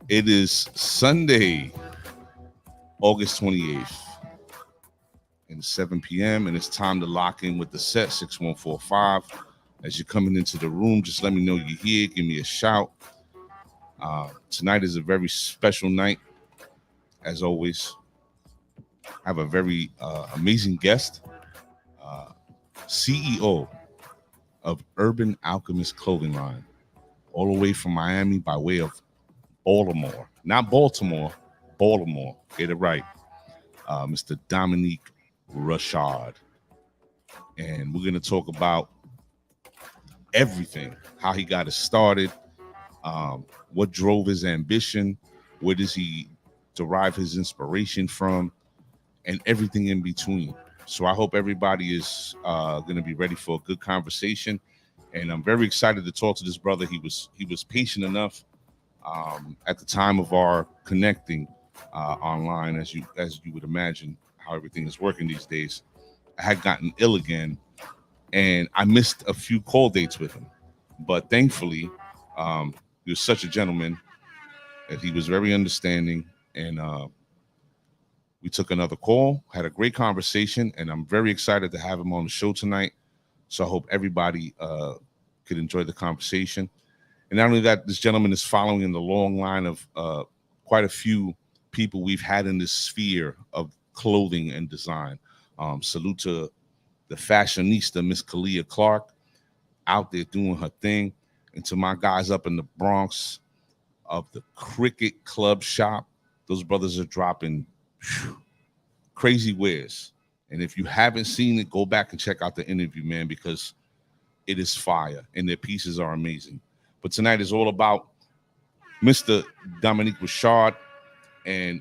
It is Sunday, August 28th, and 7 p.m., and it's time to lock in with the set 6145. As you're coming into the room, just let me know you're here. Give me a shout. Tonight is a very special night, as always. I have a very amazing guest, uh, CEO of Urban Alchemist clothing line, all the way from Miami by way of Baltimore. Not Baltimore, Baltimore. Get it right. Mr. Dominique Rashad. And we're going to talk about everything, how he got it started, what drove his ambition, where does he derive his inspiration from, and everything in between. So I hope everybody is going to be ready for a good conversation. And I'm very excited to talk to this brother. He was patient enough at the time of our connecting online, as you would imagine how everything is working these days. I had gotten ill again, and I missed a few call dates with him. But thankfully, he was such a gentleman that he was very understanding, and we took another call, had a great conversation, and I'm very excited to have him on the show tonight. So I hope everybody could enjoy the conversation. And not only that, this gentleman is following in the long line of quite a few people we've had in this sphere of clothing and design. Salute to the fashionista, Miss Kalia Clark, out there doing her thing. And to my guys up in the Bronx of the Cricket Club Shop, those brothers are dropping crazy wares. And if you haven't seen it, go back and check out the interview, man, because it is fire and their pieces are amazing. But tonight is all about Mr. Dominique Rashad and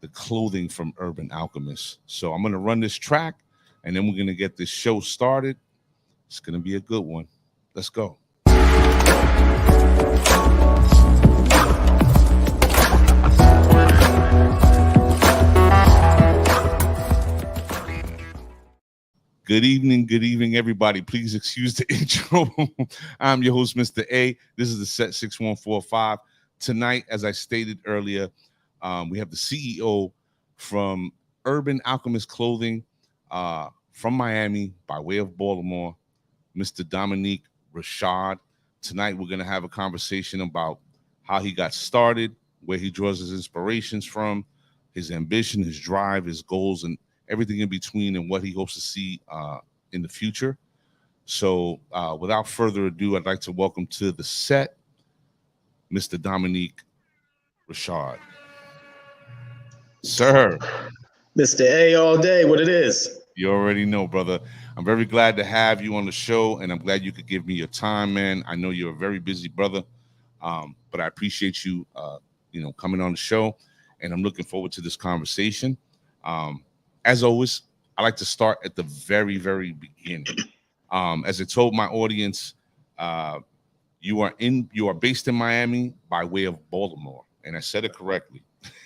the clothing from Urban Alchemist. So I'm going to run this track, and then we're going to get this show started. It's going to be a good one. Let's go. Good evening, everybody. Please excuse the intro. I'm your host, Mr. A. This is the set 6145. Tonight, as I stated earlier, we have the CEO from Urban Alchemist Clothing from Miami by way of Baltimore, Mr. Dominique Rashad. Tonight, we're going to have a conversation about how he got started, where he draws his inspirations from, his ambition, his drive, his goals, and everything in between, and what he hopes to see in the future. So without further ado, I'd like to welcome to the set, Mr. Dominique Rashad. Sir. Mr. A all day, what it is. You already know, brother. I'm very glad to have you on the show, and I'm glad you could give me your time, man. I know you're a very busy brother, but I appreciate you, coming on the show, and I'm looking forward to this conversation. As always, I like to start at the very, very beginning. As I told my audience, you are based in Miami by way of Baltimore, and I said it correctly.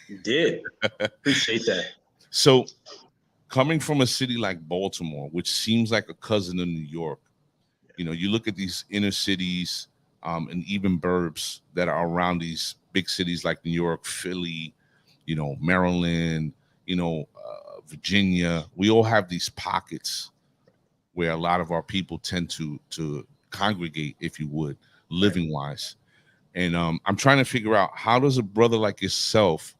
You did. Appreciate that. So, coming from a city like Baltimore, which seems like a cousin of New York, you look at these inner cities and even burbs that are around these big cities like New York, Philly, Maryland, Virginia. We all have these pockets where a lot of our people tend to congregate, if you would, living wise. And I'm trying to figure out, how does a brother like yourself,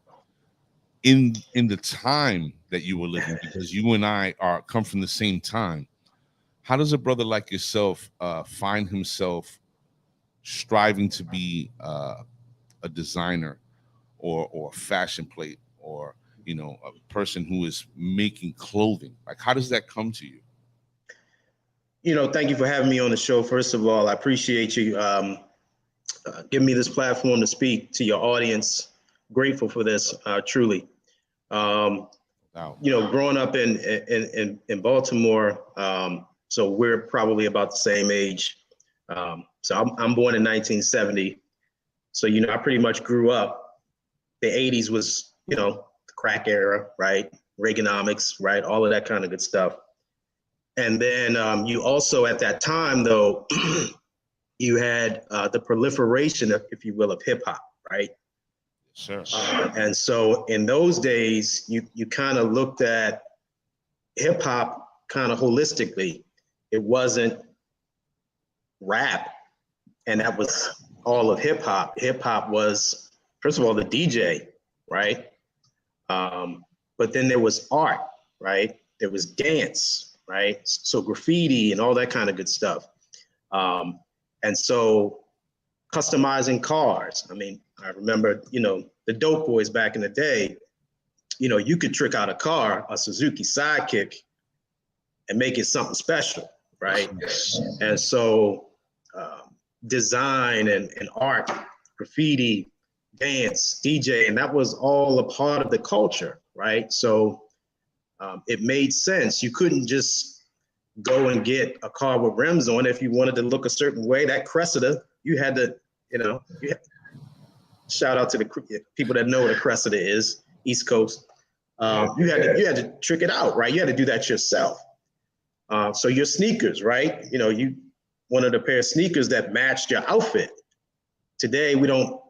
in the time that you were living, because you and I come from the same time, how does a brother like yourself find himself striving to be a designer or a fashion plate, or a person who is making clothing? Like, how does that come to you? Thank you for having me on the show. First of all, I appreciate you giving me this platform to speak to your audience. Grateful for this, truly. Growing up in Baltimore, so we're probably about the same age. So I'm born in 1970. So, I pretty much grew up. The 80s was, the crack era, right? Reaganomics, right? All of that kind of good stuff. And then you also, at that time, though, you had the proliferation, if you will, of hip hop, right? Sure. And so in those days, you kind of looked at hip hop kind of holistically. It wasn't rap, and that was all of hip hop. Hip hop was, first of all, the DJ, right? But then there was art, right? There was dance, right? So graffiti and all that kind of good stuff. And so customizing cars. I mean, I remember, the Dope Boys back in the day, you could trick out a car, a Suzuki Sidekick, and make it something special, right? And so design and art, graffiti, dance, DJ, and that was all a part of the culture, right? So it made sense. You couldn't just go and get a car with rims on it if you wanted to look a certain way. That Cressida, you had to, shout out to the people that know what a Cressida is, East Coast. You had to trick it out, right? You had to do that yourself. So your sneakers, right? You wanted a pair of sneakers that matched your outfit. Today, we don't,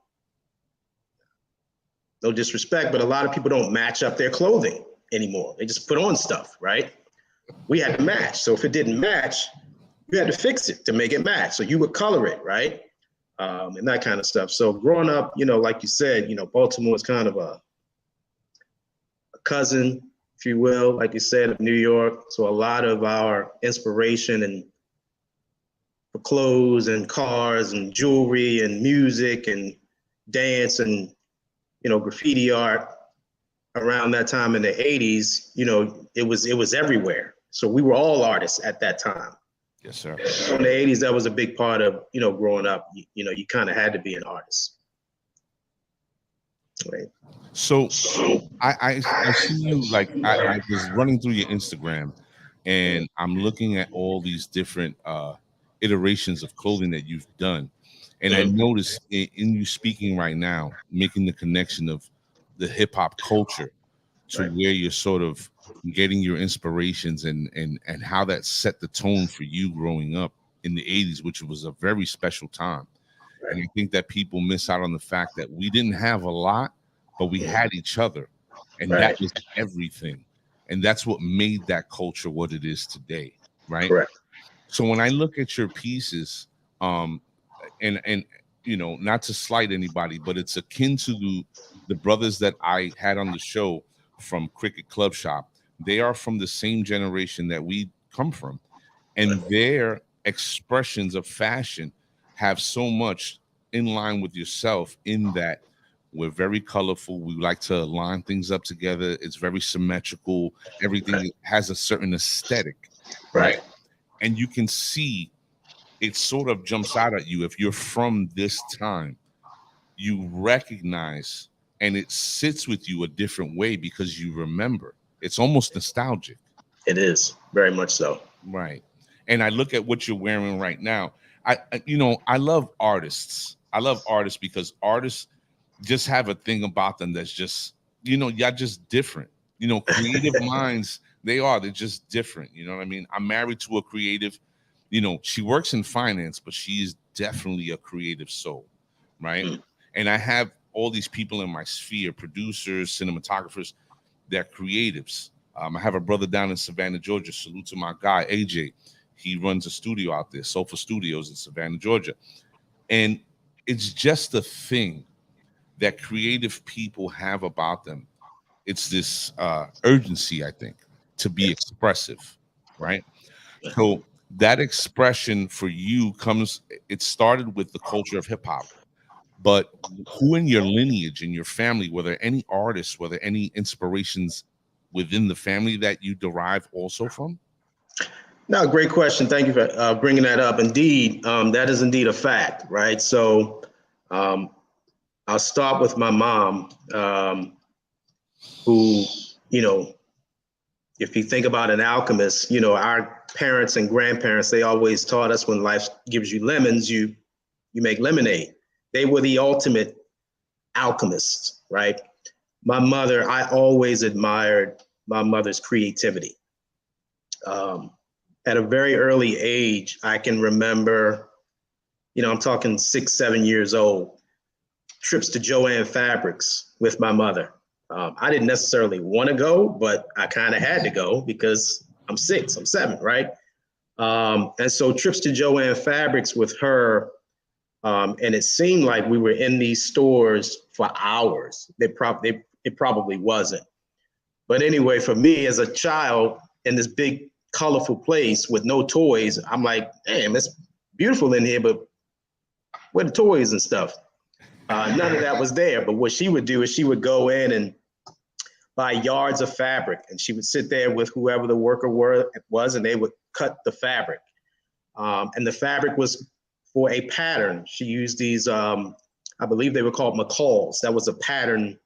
no disrespect, but a lot of people don't match up their clothing anymore. They just put on stuff, right? We had to match. So if it didn't match, you had to fix it to make it match. So you would color it, right? And that kind of stuff. So growing up, like you said, Baltimore is kind of a cousin, if you will, like you said, of New York. So a lot of our inspiration and for clothes and cars and jewelry and music and dance and, graffiti art around that time in the 80s, it was everywhere. So we were all artists at that time. Yes, sir. So in the 80s, that was a big part of, growing up. You kind of had to be an artist. Right. So I see you, like, I was running through your Instagram, and I'm looking at all these different iterations of clothing that you've done. And I noticed in you speaking right now, making the connection of the hip hop culture to where you're sort of getting your inspirations and how that set the tone for you growing up in the 80s, which was a very special time. And I think that people miss out on the fact that we didn't have a lot, but we had each other, and that was everything. And that's what made that culture what it is today, right? Correct. So when I look at your pieces, and not to slight anybody, but it's akin to the brothers that I had on the show from Cricket Club Shop. They are from the same generation that we come from, and their expressions of fashion have so much in line with yourself, in that we're very colorful. We like to line things up together. It's very symmetrical. Everything has a certain aesthetic, right? And you can see it sort of jumps out at you. If you're from this time, you recognize, and it sits with you a different way because you remember. It's almost nostalgic. It is, very much so. Right. And I look at what you're wearing right now. I love artists. I love artists because artists just have a thing about them that's just, y'all just different. Creative minds, they're just different. You know what I mean? I'm married to a creative. She works in finance, but she is definitely a creative soul, right? And I have all these people in my sphere, producers, cinematographers, they're creatives. I have a brother down in Savannah, Georgia. Salute to my guy, AJ. He runs a studio out there, Sofa Studios in Savannah, Georgia. And it's just a thing that creative people have about them. It's this urgency, I think, to be expressive, right? So that expression for you it started with the culture of hip hop. But who in your lineage, in your family, were there any artists, were there any inspirations within the family that you derive also from? No, great question. Thank you for bringing that up. Indeed, that is indeed a fact, right? So I'll start with my mom, who, if you think about an alchemist, our parents and grandparents, they always taught us when life gives you lemons, you make lemonade. They were the ultimate alchemists, right? My mother, I always admired my mother's creativity. At a very early age, I can remember, I'm talking 6, 7 years old. trips to Joann Fabrics with my mother. I didn't necessarily want to go, but I kind of had to go because I'm 6, I'm 7, right? And so trips to Joann Fabrics with her, and it seemed like we were in these stores for hours. It probably wasn't. But anyway, for me as a child in this big, colorful place with no toys, I'm like, damn, it's beautiful in here, but where the toys and stuff? None of that was there. But what she would do is she would go in and buy yards of fabric, and she would sit there with whoever the worker was, and they would cut the fabric. And the fabric was for a pattern. She used these, I believe they were called McCall's. That was a pattern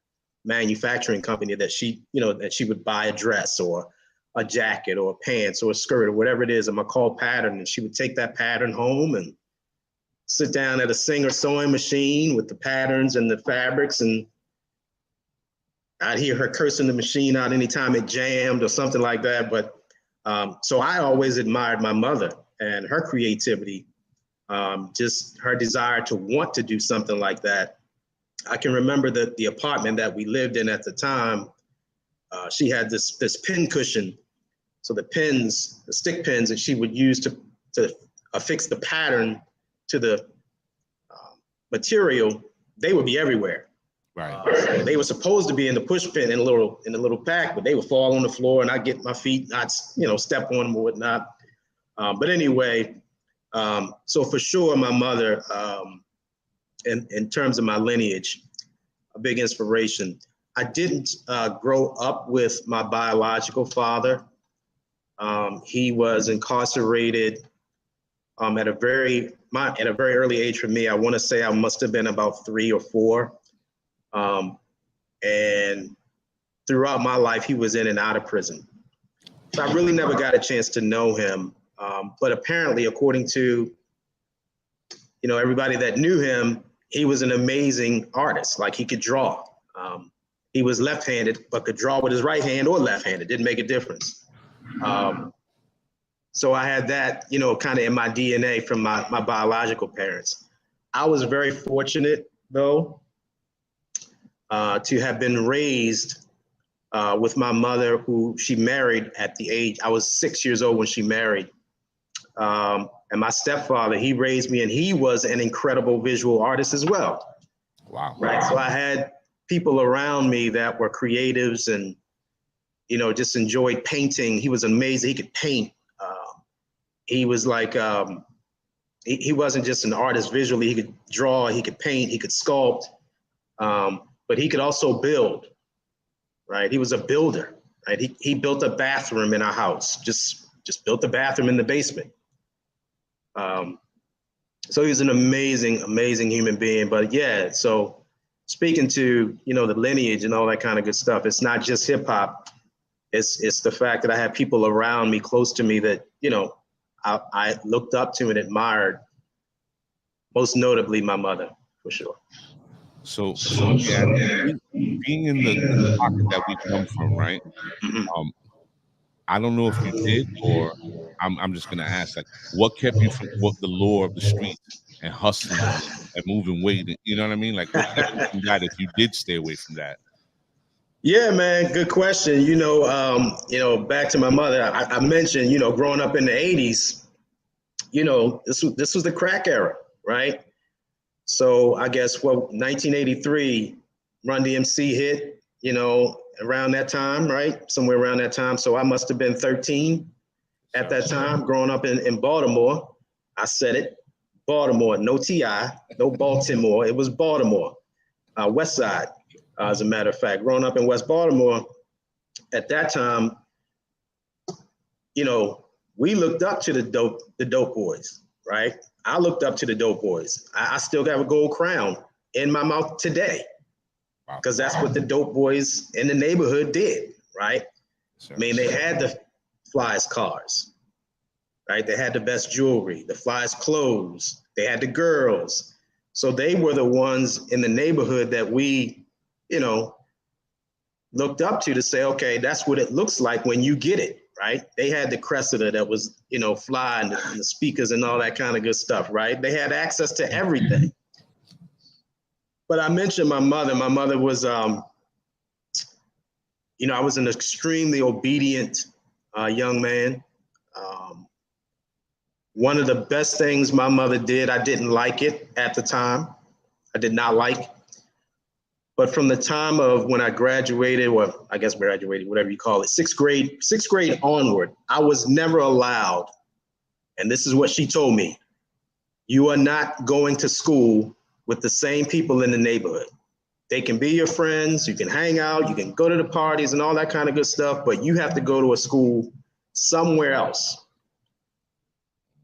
manufacturing company that she would buy a dress or a jacket or pants or a skirt or whatever it is, a McCall pattern. And she would take that pattern home and sit down at a Singer sewing machine with the patterns and the fabrics. And I'd hear her cursing the machine out anytime it jammed or something like that. But so I always admired my mother and her creativity, just her desire to want to do something like that. I can remember that the apartment that we lived in at the time, she had this pin cushion. So the stick pins that she would use to affix the pattern to the material, they would be everywhere. Right. They were supposed to be in the push pin in a little pack, but they would fall on the floor, and I'd get my feet, I'd step on them or whatnot. But anyway, so for sure, my mother, in terms of my lineage, a big inspiration. I didn't grow up with my biological father. He was incarcerated at a very early age for me. I want to say I must have been about 3 or 4. And throughout my life, he was in and out of prison. So I really never got a chance to know him. But apparently, according to everybody that knew him, he was an amazing artist. Like, he could draw. He was left-handed, but could draw with his right hand or left-handed. Didn't make a difference. So I had that, kind of in my DNA from my biological parents. I was very fortunate, though, to have been raised with my mother, who she married at the age, I was 6 years old when she married. And my stepfather, he raised me, and he was an incredible visual artist as well. Wow. Right. So I had people around me that were creatives and, just enjoyed painting. He was amazing. He could paint. He was like, he wasn't just an artist visually. He could draw, he could paint, he could sculpt, but he could also build, right? He was a builder, right? He built a bathroom in our house, just built a bathroom in the basement. So he was an amazing, amazing human being. But yeah, so speaking to, the lineage and all that kind of good stuff, it's not just hip hop. It's the fact that I had people around me, close to me, that, I looked up to and admired, most notably my mother, for sure. So yeah, being in the pocket that we come from, right? Mm-hmm. I don't know if you did, or I'm just gonna ask, like, what kept you from the lure of the streets and hustling and moving weight? You know what I mean? Like, what kept you from that if you did stay away from that? Yeah, man, good question. Back to my mother, I mentioned, growing up in the 80s, this was the crack era, right? So I guess 1983, Run DMC hit, around that time, right? Somewhere around that time. So I must have been 13 at that time, growing up in Baltimore. I said it, Baltimore, no TI, no Baltimore. It was Baltimore, West Side, as a matter of fact. Growing up in West Baltimore, at that time, we looked up to the dope boys, right? I looked up to the dope boys. I still got a gold crown in my mouth today, because that's what the dope boys in the neighborhood did, right? I mean, they had the flyest cars, right? They had the best jewelry, the flyest clothes. They had the girls. So they were the ones in the neighborhood that we, looked up to say, okay, that's what it looks like when you get it, right? They had the Cressida that was, fly, and the speakers and all that kind of good stuff, right? They had access to everything. But I mentioned my mother. My mother was, I was an extremely obedient young man. One of the best things my mother did, I didn't like it at the time. I did not like. But from the time of when I graduated, or I guess graduated, whatever you call it, sixth grade onward, I was never allowed. And this is what she told me. You are not going to school with the same people in the neighborhood. They can be your friends, you can hang out, you can go to the parties and all that kind of good stuff, but you have to go to a school somewhere else.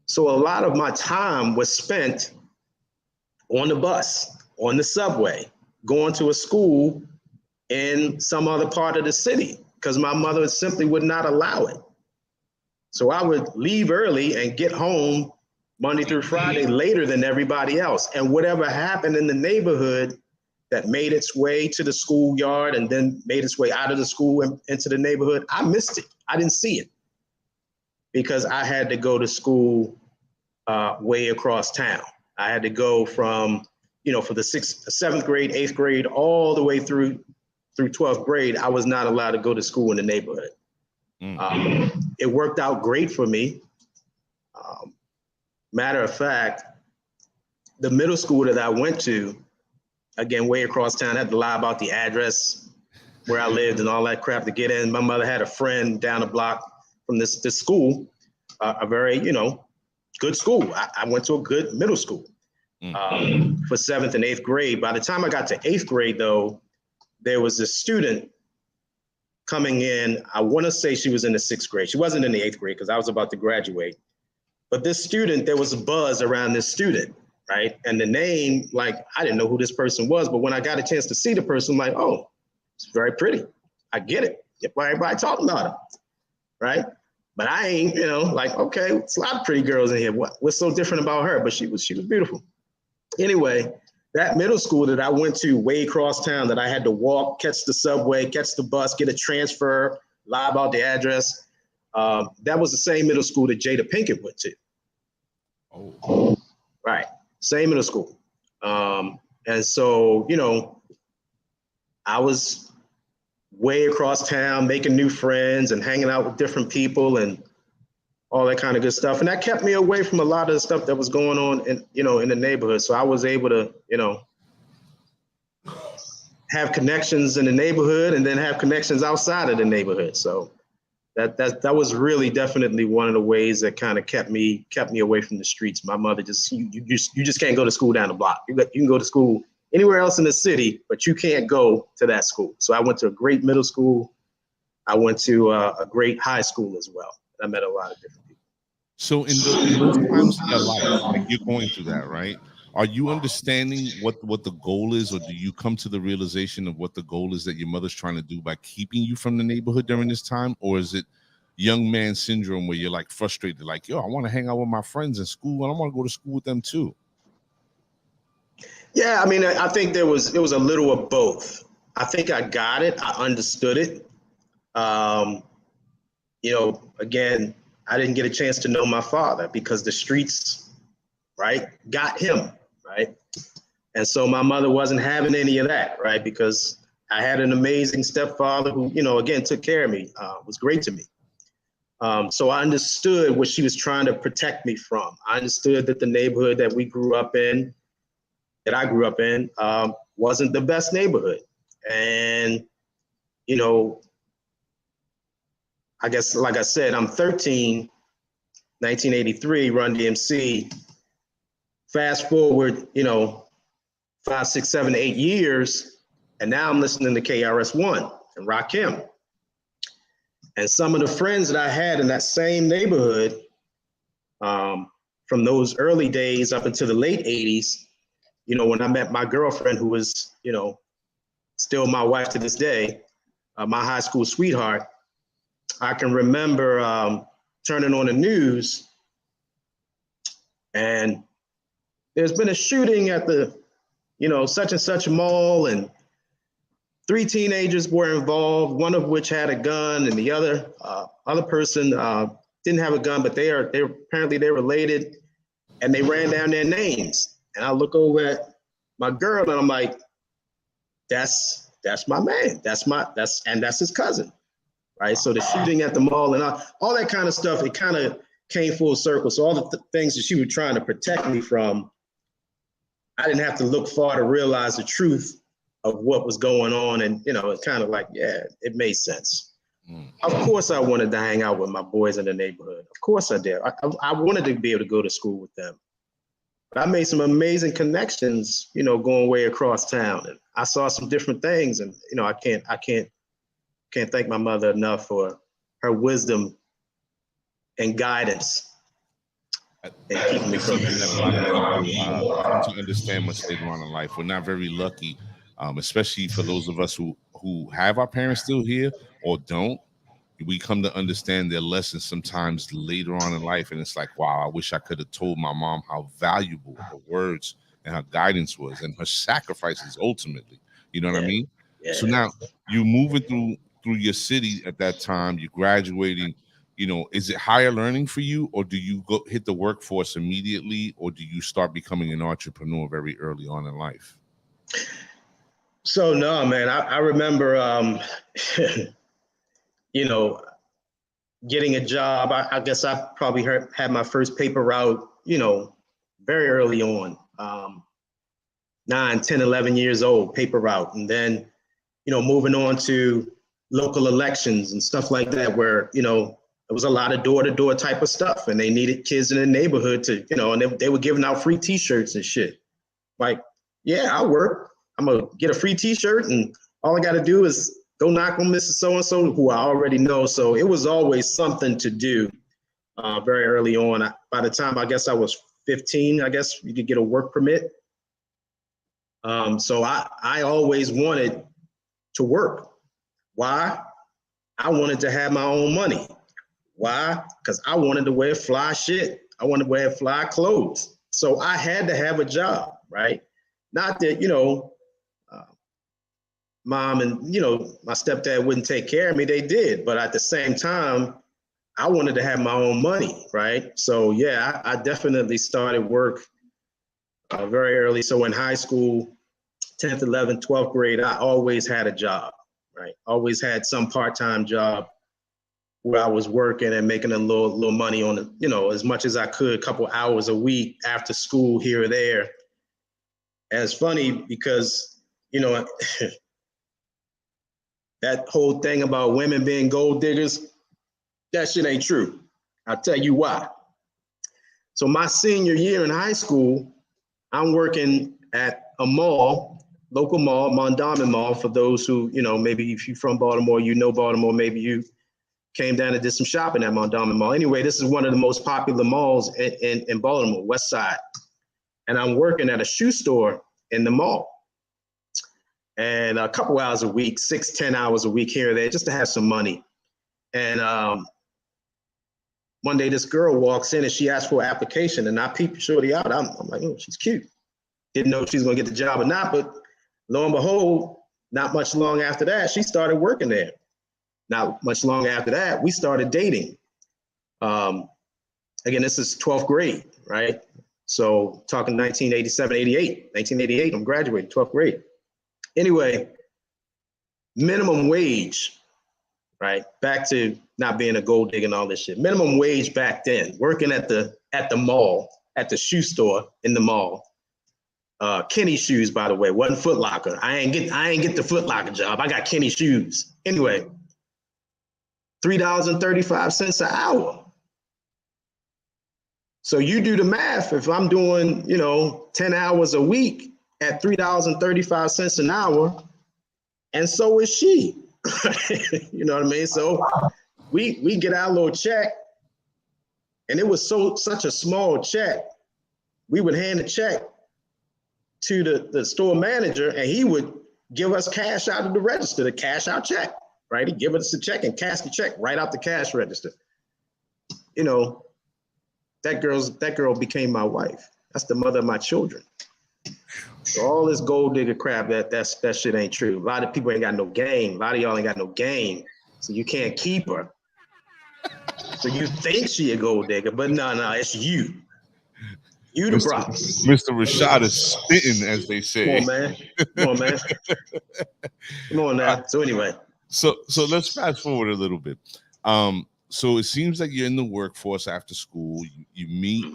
So a lot of my time was spent on the bus, on the subway, going to a school in some other part of the city because my mother simply would not allow it. So I would leave early and get home Monday through Friday later than everybody else. And whatever happened in the neighborhood that made its way to the schoolyard and then made its way out of the school and into the neighborhood, I missed it. I didn't see it because I had to go to school way across town. I had to go from, for the seventh grade, eighth grade, all the way through 12th grade. I was not allowed to go to school in the neighborhood. It worked out great for me. Matter of fact, the middle school that I went to, again, way across town, I had to lie about the address where I lived and all that crap to get in. My mother had a friend down the block from this school, a very, good school. I went to a good middle school for 7th and 8th grade. By the time I got to 8th grade, though, there was a student coming in. I want to say she was in the 6th grade. She wasn't in the 8th grade because I was about to graduate. But this student, there was a buzz around this student, right? And the name, I didn't know who this person was, but when I got a chance to see the person, I'm like, oh, it's very pretty. I get it. Why everybody talking about her, right? But I ain't, okay, it's a lot of pretty girls in here. What's so different about her? But she was beautiful. Anyway, that middle school that I went to way across town that I had to walk, catch the subway, catch the bus, get a transfer, lie about the address. That was the same middle school that Jada Pinkett went to. Oh. Right, same middle school. And so, I was way across town, making new friends and hanging out with different people and all that kind of good stuff. And that kept me away from a lot of the stuff that was going on in the neighborhood. So I was able to, have connections in the neighborhood and then have connections outside of the neighborhood. So that was really definitely one of the ways that kind of kept me away from the streets. My mother you just can't go to school down the block. You can go to school anywhere else in the city, but you can't go to that school. So I went to a great middle school. I went to a great high school as well. I met a lot of different people. So in those times in your life, like you're going through that, right? Are you understanding what the goal is, or do you come to the realization of what the goal is that your mother's trying to do by keeping you from the neighborhood during this time? Or is it young man syndrome where you're frustrated, I want to hang out with my friends in school and I want to go to school with them too? Yeah, I think it was a little of both. I think I got it. I understood it. Again, I didn't get a chance to know my father because the streets, right, got him, right? And so my mother wasn't having any of that, right? Because I had an amazing stepfather who, again, took care of me, was great to me. So I understood what she was trying to protect me from. I understood that the neighborhood that I grew up in, wasn't the best neighborhood. And, I guess, like I said, I'm 13, 1983, Run DMC. Fast forward, 5, 6, 7, 8 years, and now I'm listening to KRS-One and Rakim. And some of the friends that I had in that same neighborhood, from those early days up until the late 80s, when I met my girlfriend, who was, still my wife to this day, my high school sweetheart, I can remember turning on the news, and there's been a shooting at the, such and such mall, and 3 teenagers were involved, one of which had a gun, and the other person didn't have a gun, but they're apparently they're related, and they ran down their names. And I look over at my girl, and I'm like, that's my man. That's his cousin, right? So the shooting at the mall and all that kind of stuff, it kind of came full circle. So all the things that she was trying to protect me from, I didn't have to look far to realize the truth of what was going on. And, it's kind of like, yeah, it made sense. Of course I wanted to hang out with my boys in the neighborhood. Of course I did. I wanted to be able to go to school with them. But I made some amazing connections, going way across town. And I saw some different things. And, I can't thank my mother enough for her wisdom and guidance. And keeping me from that a lot of people come to understand much later on in life. We're not very lucky, especially for those of us who have our parents still here or don't. We come to understand their lessons sometimes later on in life, and it's like, wow, I wish I could have told my mom how valuable her words and her guidance was, and her sacrifices ultimately. You know what I mean? Yeah. So now you moving through your city at that time, you're graduating. Is it higher learning for you, or do you go hit the workforce immediately, or do you start becoming an entrepreneur very early on in life? So no, man, I remember, getting a job. I guess I probably had my first paper route, very early on, 9, 10, 11 years old, paper route. And then, moving on to local elections and stuff like that, where, it was a lot of door-to-door type of stuff, and they needed kids in the neighborhood to, and they were giving out free T-shirts and shit. Like, yeah, I'll work. I'm gonna get a free T-shirt, and all I got to do is go knock on Mrs. So-and-so, who I already know. So it was always something to do very early on. By the time I guess I was 15, I guess you could get a work permit. So I always wanted to work. Why? I wanted to have my own money. Why? Because I wanted to wear fly shit. I wanted to wear fly clothes. So I had to have a job, right? Not that, mom and, my stepdad wouldn't take care of me. They did. But at the same time, I wanted to have my own money, right? So, yeah, I definitely started work very early. So in high school, 10th, 11th, 12th grade, I always had a job, right? Always had some part-time job where I was working and making a little money on, as much as I could, a couple hours a week after school here or there. And it's funny because, that whole thing about women being gold diggers, that shit ain't true. I'll tell you why. So my senior year in high school, I'm working at a mall, local mall, Mondawmin Mall, for those who, maybe if you're from Baltimore, Baltimore, maybe you came down and did some shopping at Mondawmin Mall. Anyway, this is one of the most popular malls in Baltimore, West Side. And I'm working at a shoe store in the mall. And a couple hours a week, 6, 10 hours a week here or there, just to have some money. And one day this girl walks in and she asked for an application, and I peeped shorty out. I'm like, oh, she's cute. Didn't know if she's gonna get the job or not, but lo and behold, not much long after that, she started working there. Not much long after that, we started dating. Again, this is 12th grade, right? So talking 1987, 88, 1988, I'm graduating, 12th grade. Anyway, minimum wage, right? Back to not being a gold digger and all this shit. Minimum wage back then, working at the mall, at the shoe store in the mall. Kenny shoes, by the way, wasn't Foot Locker. I ain't get the Foot Locker job. I got Kenny shoes. Anyway, $3.35 an hour. So you do the math. If I'm doing, 10 hours a week at $3.35 an hour, and so is she. You know what I mean? So we get our little check, and it was such a small check. We would hand the check to the store manager, and he would give us cash out of the register, the cash out check, right? He'd give us a check and cash the check right out the cash register. That girl became my wife. That's the mother of my children. So all this gold digger crap, that shit ain't true. A lot of people ain't got no game. A lot of y'all ain't got no game, so you can't keep her. So you think she a gold digger, but no, it's you. You the props. Mr. Rashad is spitting, as they say. Come on, man. Come on, man. Come on now. So anyway. So let's fast forward a little bit. So it seems like you're in the workforce after school. You meet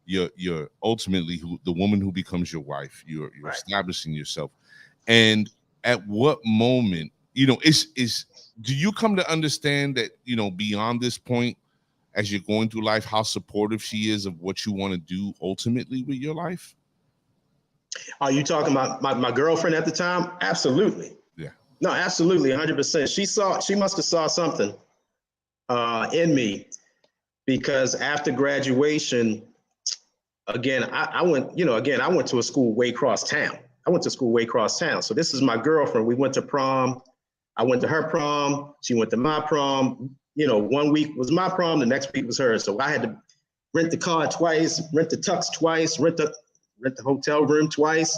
your ultimately the woman who becomes your wife. You're Right. establishing yourself. And at what moment, do you come to understand that, beyond this point, as you're going through life, how supportive she is of what you want to do ultimately with your life? Are you talking about my girlfriend at the time? Absolutely. Yeah. No, absolutely, 100%. She must have saw something in me, because after graduation, again, I went to a school way across town. So this is my girlfriend. We went to prom. I went to her prom. She went to my prom. 1 week was my prom. The next week was hers. So I had to rent the car twice, rent the tux twice, rent the hotel room twice,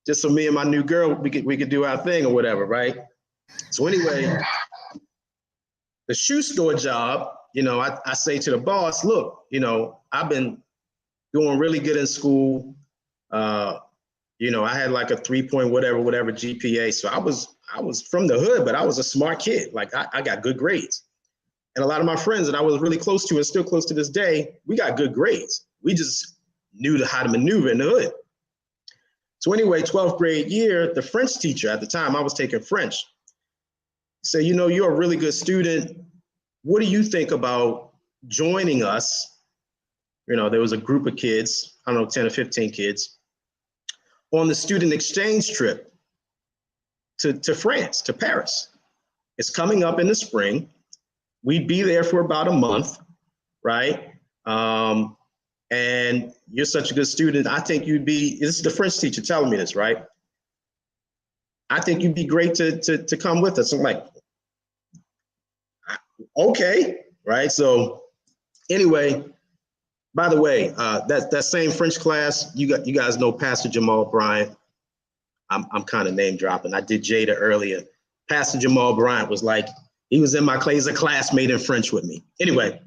just so me and my new girl, we could do our thing or whatever, right? So anyway, the shoe store job, I say to the boss, look, I've been doing really good in school. I had like a 3 point whatever GPA. So I was from the hood, but I was a smart kid. Like I got good grades. And a lot of my friends that I was really close to and still close to this day, we got good grades. We just knew how to maneuver in the hood. So anyway, 12th grade year, the French teacher at the time, I was taking French, said, you're a really good student. What do you think about joining us? There was a group of kids, I don't know, 10 or 15 kids, on the student exchange trip to France, to Paris. It's coming up in the spring. We'd be there for about a month, right? And you're such a good student. I think this is the French teacher telling me this, right? I think you'd be great to come with us. I'm like, okay, right? So anyway, by the way, that same French class, you guys know Pastor Jamal Bryant. I'm kind of name dropping. I did Jada earlier. Pastor Jamal Bryant was like, he was in my class, he's a classmate in French with me. Anyway,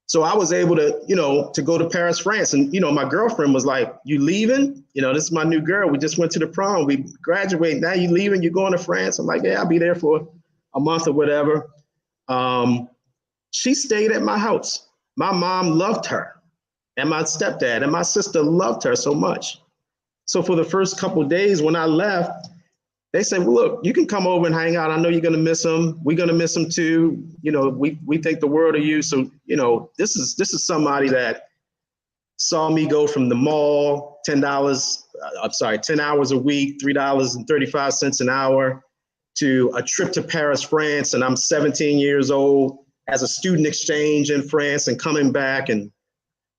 so I was able to go to Paris, France. And, my girlfriend was like, you leaving? This is my new girl. We just went to the prom. We graduated. Now you leaving? You're going to France? I'm like, yeah, I'll be there for a month or whatever. She stayed at my house. My mom loved her, and my stepdad and my sister loved her so much. So for the first couple of days when I left, they said, well, look, you can come over and hang out. I know you're going to miss him. We're going to miss him too. We think the world of you. So, this is somebody that saw me go from the mall, $10 10 hours a week, $3.35 an hour, to a trip to Paris, France. And I'm 17 years old as a student exchange in France and coming back. And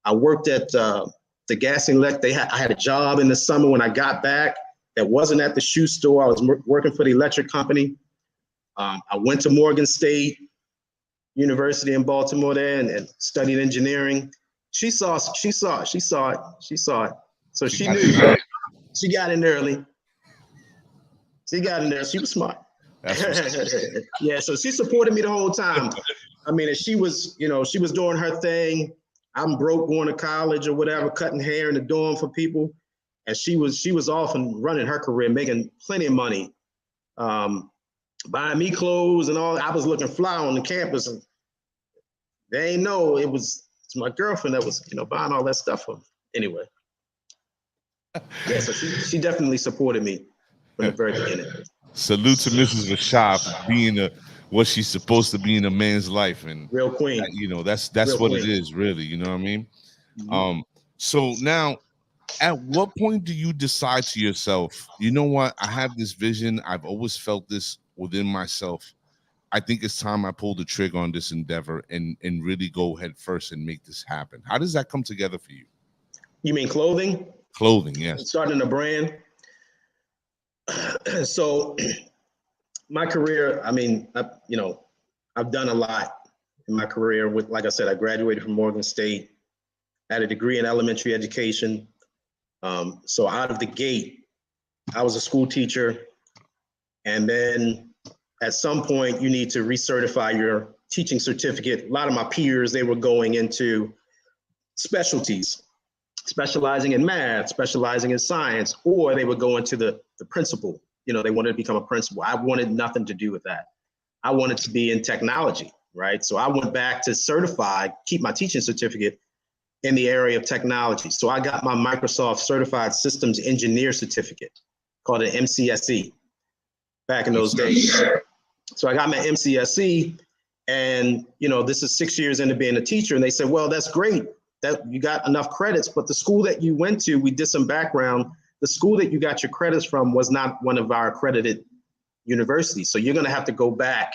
I worked at the gas and electric. I had a job in the summer when I got back that wasn't at the shoe store. I was working for the electric company. I went to Morgan State University in Baltimore there and studied engineering. She saw it. So she knew. She got in early. She was smart. Yeah, so she supported me the whole time. I mean, she was doing her thing. I'm broke going to college or whatever, cutting hair in the dorm for people. And she was off and running her career, making plenty of money, buying me clothes and all. I was looking fly on the campus, and they ain't know it's my girlfriend that was, buying all that stuff for me. Anyway, yeah, so she definitely supported me from the very beginning. Salute to Mrs. Rashad for being what she's supposed to be in a man's life, and real queen. That's real what queen. It is, really. You know what I mean? Mm-hmm. So now, at what point do you decide to yourself, you know what? I have this vision. I've always felt this within myself. I think it's time I pull the trigger on this endeavor and really go head first and make this happen. How does that come together for you? You mean clothing? Clothing, yes. Starting a brand. So my career, I mean, I've done a lot in my career. Like I said, I graduated from Morgan State, had a degree in elementary education. So out of the gate, I was a school teacher. And then at some point, you need to recertify your teaching certificate. A lot of my peers, they were going into specialties. specializing in math, specializing in science, or they would go into the principal. They wanted to become a principal. I wanted nothing to do with that. I wanted to be in technology, right? So I went back to certify, keep my teaching certificate in the area of technology. So I got my Microsoft Certified Systems Engineer certificate called an MCSE back in those days. So I got my MCSE, and this is 6 years into being a teacher, and they said, well, that's great that you got enough credits, but the school that you went to, we did some background, the school that you got your credits from was not one of our accredited universities. So you're going to have to go back.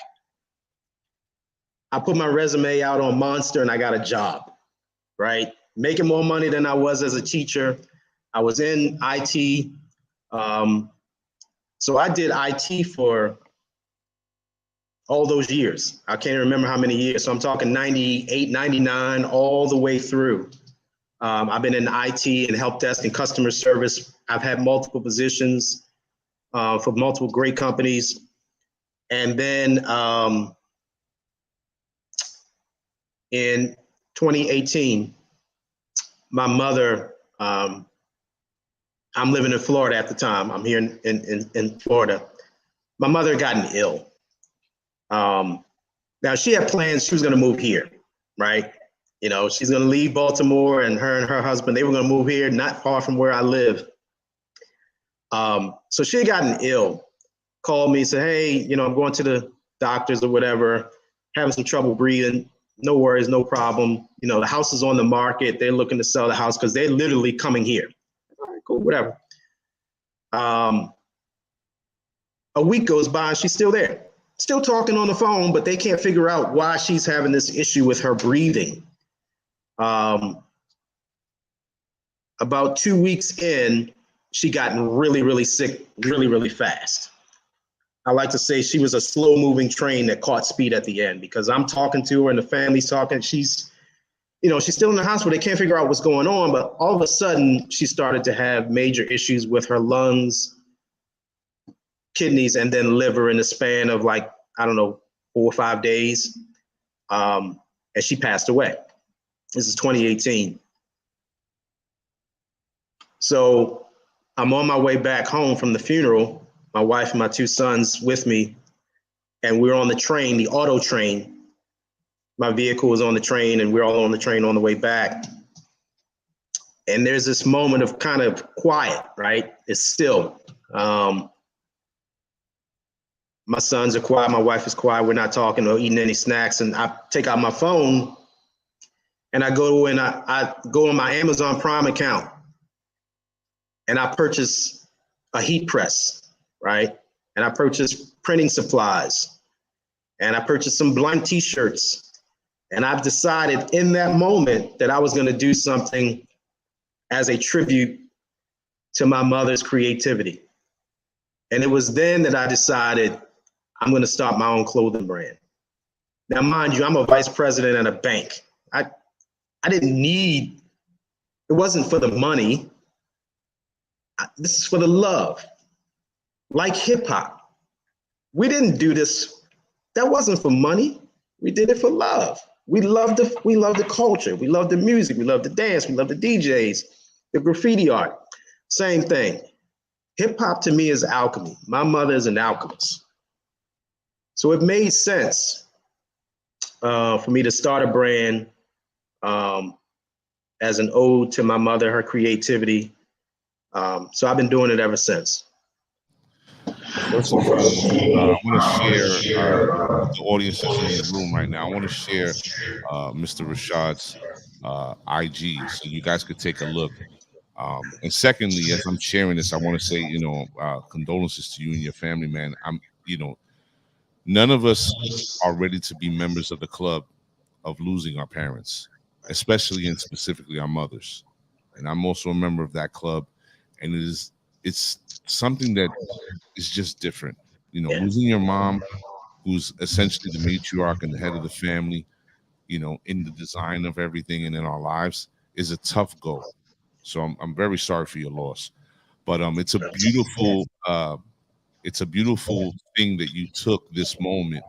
I put my resume out on Monster and I got a job, right? Making more money than I was as a teacher. I was in IT. So I did IT for all those years. I can't remember how many years. So I'm talking 98, 99, all the way through. I've been in IT and help desk and customer service. I've had multiple positions for multiple great companies. And then in 2018, my mother, I'm living in Florida at the time. I'm here in Florida. My mother had gotten ill. Now she had plans, she was gonna move here, right? She's gonna leave Baltimore, and her husband, they were gonna move here, not far from where I live. So she had gotten ill, called me, said, hey, I'm going to the doctors or whatever, having some trouble breathing. No worries, no problem. The house is on the market. They're looking to sell the house because they're literally coming here. All right, cool, whatever. A week goes by and she's still there, still talking on the phone, but they can't figure out why she's having this issue with her breathing. About 2 weeks in, she got really, really sick, really, really fast. I like to say she was a slow moving train that caught speed at the end, because I'm talking to her and the family's talking. She's still in the hospital. They can't figure out what's going on, but all of a sudden she started to have major issues with her lungs, kidneys, and then liver in the span of 4 or 5 days. And she passed away. This is 2018. So I'm on my way back home from the funeral, my wife and my 2 sons with me, and we're on the train, the auto train. My vehicle was on the train and we're all on the train on the way back. And there's this moment of kind of quiet, right? It's still. My sons are quiet, my wife is quiet, we're not talking or eating any snacks. And I take out my phone and I go on my Amazon Prime account and I purchase a heat press, right? And I purchased printing supplies and I purchased some blank t-shirts. And I've decided in that moment that I was going to do something as a tribute to my mother's creativity. And it was then that I decided I'm going to start my own clothing brand. Now, mind you, I'm a vice president at a bank. I didn't need, it wasn't for the money. This is for the love. Like hip hop. We didn't do this. That wasn't for money. We did it for love. We love the culture. We love the music. We love the dance. We love the DJs, the graffiti art. Same thing. Hip hop to me is alchemy. My mother is an alchemist. So it made sense for me to start a brand as an ode to my mother, her creativity. So I've been doing it ever since. First of all, I want to share with the audience that's in the room right now. I want to share Mr. Rashad's IG so you guys could take a look. And secondly, as I'm sharing this, I want to say, condolences to you and your family, man. None of us are ready to be members of the club of losing our parents, especially and specifically our mothers. And I'm also a member of that club, and it's something that is just different. Losing your mom, who's essentially the matriarch and the head of the family, in the design of everything and in our lives, is a tough go. So I'm very sorry for your loss, but it's a beautiful thing that you took this moment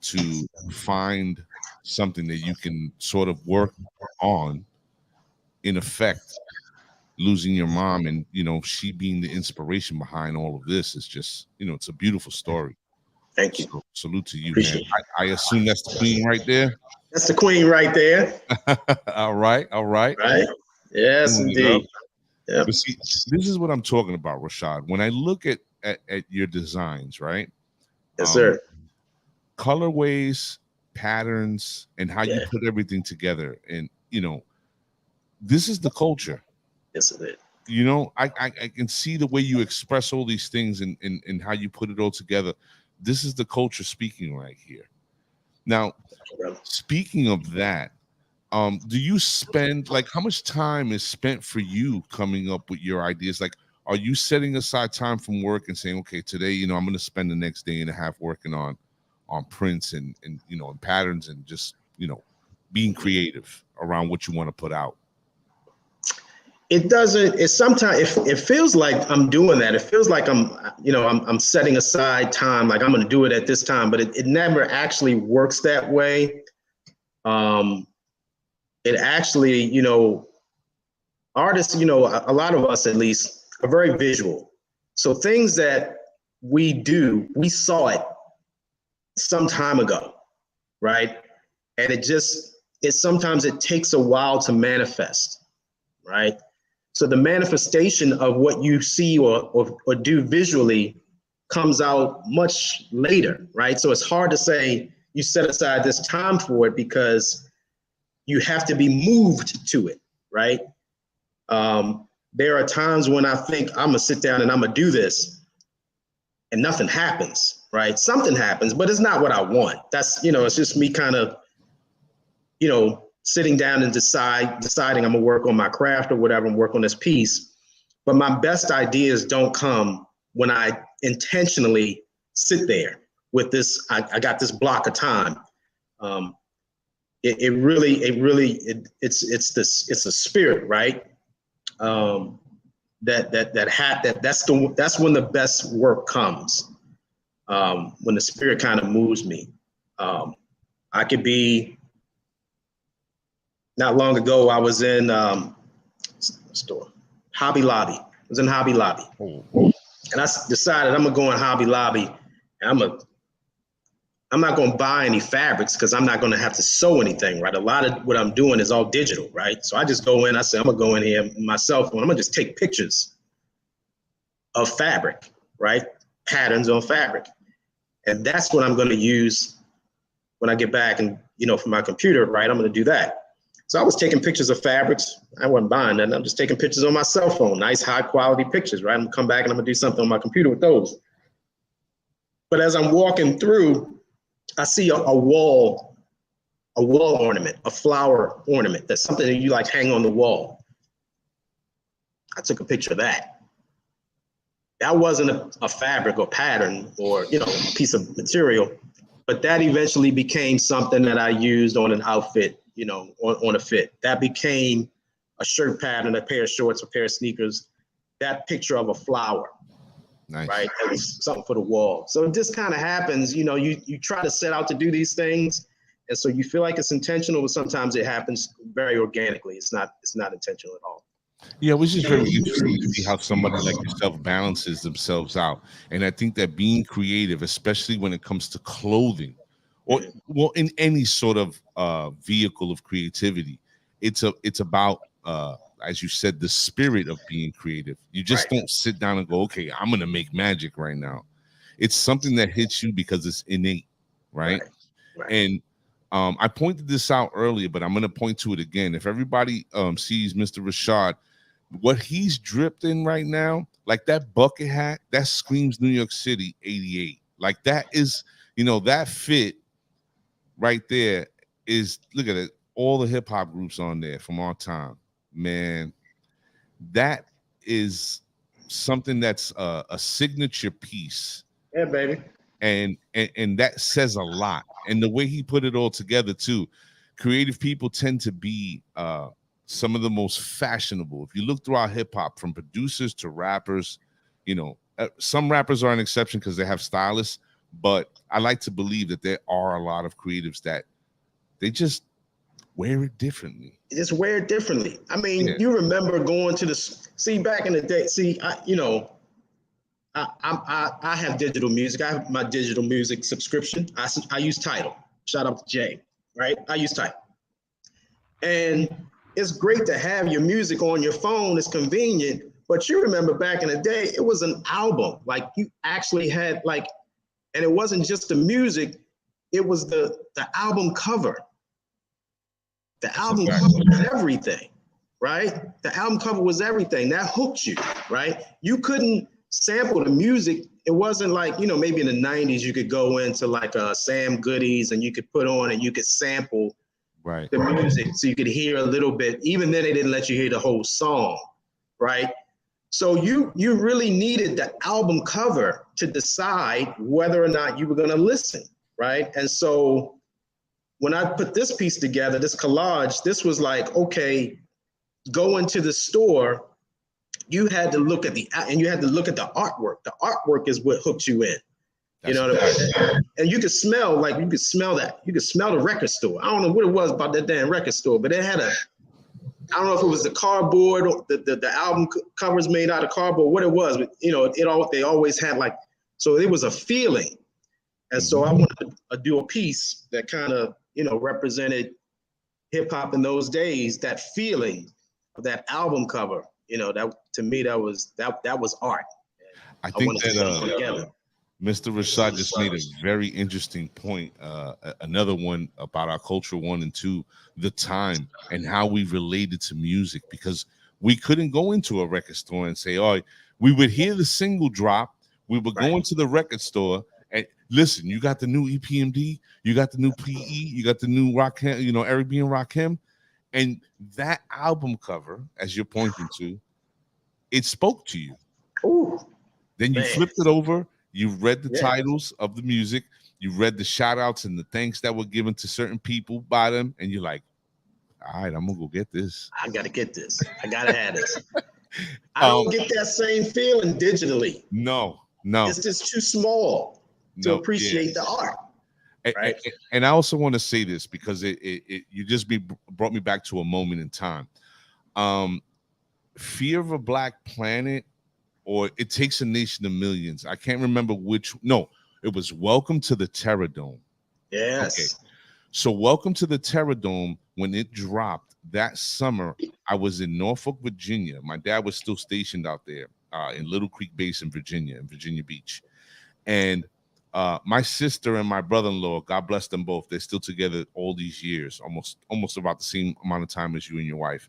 to find something that you can sort of work on, in effect, losing your mom, and she being the inspiration behind all of this is just, it's a beautiful story. Thank you. So salute to you, Appreciate man. I assume that's the queen right there. That's the queen right there. All right. Right? Yes, indeed. Yep. But see, this is what I'm talking about, Rashad. When I look at your designs, right? Yes, sir. Colorways, patterns, and how you put everything together, and this is the culture. Yes, it is. I can see the way you express all these things and how you put it all together. This is the culture speaking right here. Now, speaking of that, do you spend, like, how much time is spent for you coming up with your ideas? Like, are you setting aside time from work and saying, okay, today, I'm going to spend the next day and a half working on prints and and patterns and just, being creative around what you want to put out? It doesn't. It's sometimes it feels like I'm doing that. It feels like I'm setting aside time, like I'm going to do it at this time, but it never actually works that way. It actually, artists, a lot of us at least are very visual. So things that we do, we saw it some time ago, right? And sometimes it takes a while to manifest, right? So the manifestation of what you see or do visually comes out much later, right? So it's hard to say you set aside this time for it because you have to be moved to it, right? There are times when I think I'm gonna sit down and I'm gonna do this and nothing happens, right? Something happens, but it's not what I want. That's, it's just me kind of, sitting down and deciding I'm gonna work on my craft or whatever and work on this piece. But my best ideas don't come when I intentionally sit there with this, I got this block of time. It's a spirit, right? That's when the best work comes. When the spirit kind of moves me. I could be, not long ago, I was in store, Hobby Lobby. I was in Hobby Lobby. And I decided I'm gonna go in Hobby Lobby and I'm not gonna buy any fabrics because I'm not gonna have to sew anything, right? A lot of what I'm doing is all digital, right? So I just go in, I say, I'm gonna go in here with my cell phone, I'm gonna just take pictures of fabric, right? Patterns on fabric. And that's what I'm gonna use when I get back and, from my computer, right? I'm gonna do that. So I was taking pictures of fabrics. I wasn't buying that. I'm just taking pictures on my cell phone, nice high quality pictures, right? I'm gonna come back and I'm gonna do something on my computer with those. But as I'm walking through, I see a wall ornament, a flower ornament. That's something that you like hang on the wall. I took a picture of that. That wasn't a fabric or pattern or, a piece of material, but that eventually became something that I used on an outfit, on a fit. That became a shirt pattern, a pair of shorts, a pair of sneakers, that picture of a flower. Nice. Right? That was something for the wall. So it just kind of happens, you try to set out to do these things. And so you feel like it's intentional, but sometimes it happens very organically. It's not intentional at all. Yeah, it was just very interesting to see how somebody like yourself balances themselves out. And I think that being creative, especially when it comes to clothing, or in any sort of vehicle of creativity, it's about as you said, the spirit of being creative. You just don't sit down and go, okay, I'm gonna make magic right now. It's something that hits you because it's innate, right? And I pointed this out earlier, but I'm gonna point to it again. If everybody sees Mr. Rashad, what he's dripped in right now, like that bucket hat, that screams New York City '88. Like that is, that fit right there is, look at it, all the hip hop groups on there from our time, man. That is something that's a signature piece. Yeah, baby. And that says a lot. And the way he put it all together too. Creative people tend to be some of the most fashionable. If you look throughout hip hop, from producers to rappers, some rappers are an exception because they have stylists, but I like to believe that there are a lot of creatives that they just wear it differently. Just wear it differently. I mean, Yeah. you remember going to back in the day. I have digital music. I have my digital music subscription. I use Tidal. Shout out to Jay, right? I use Tidal. And it's great to have your music on your phone. It's convenient. But you remember back in the day, it was an album. Like you actually had and it wasn't just the music, it was the album cover. The album cover was everything, right? The album cover was everything. That hooked you, right? You couldn't sample the music. It wasn't like, maybe in the 90s, you could go into like Sam Goody's and you could put on and you could sample the music so you could hear a little bit. Even then, they didn't let you hear the whole song, right? So you really needed the album cover to decide whether or not you were going to listen, right? And so when I put this piece together, this collage, this was like, okay, go into the store, you had to look at the artwork. The artwork is what hooked you in. That's what I mean? And you could smell that. You could smell the record store. I don't know what it was about that damn record store, but it had I don't know if it was the cardboard or the album covers made out of cardboard, what it was, but they always had so it was a feeling. And so I wanted to do a piece that kind of, represented hip hop in those days, that feeling of that album cover, that to me, that was art. I think that Mr. Rashad just made a very interesting point. Another one about our culture, 1 and 2, the time and how we related to music, because we couldn't go into a record store and say, oh, we would hear the single drop. We would go into the record store and listen, you got the new EPMD, you got the new PE, you got the new Rakim, Eric B. and Rakim. And that album cover, as you're pointing to, it spoke to you. Ooh, then you flipped it over. You read the titles of the music. You read the shout outs and the thanks that were given to certain people by them. And you're like, all right, I'm going to go get this. I got to get this. I got to have this. I don't get that same feeling digitally. No. It's just too small to appreciate the art. Right? And I also want to say this because you just brought me back to a moment in time. Fear of a Black Planet, or It Takes a Nation of Millions. I can't remember which. No, it was Welcome to the Terror Dome. Yes. Okay. So Welcome to the Terror Dome, when it dropped that summer, I was in Norfolk, Virginia. My dad was still stationed out there in Little Creek Base in Virginia Beach. And my sister and my brother-in-law, God bless them both, they're still together all these years, almost about the same amount of time as you and your wife.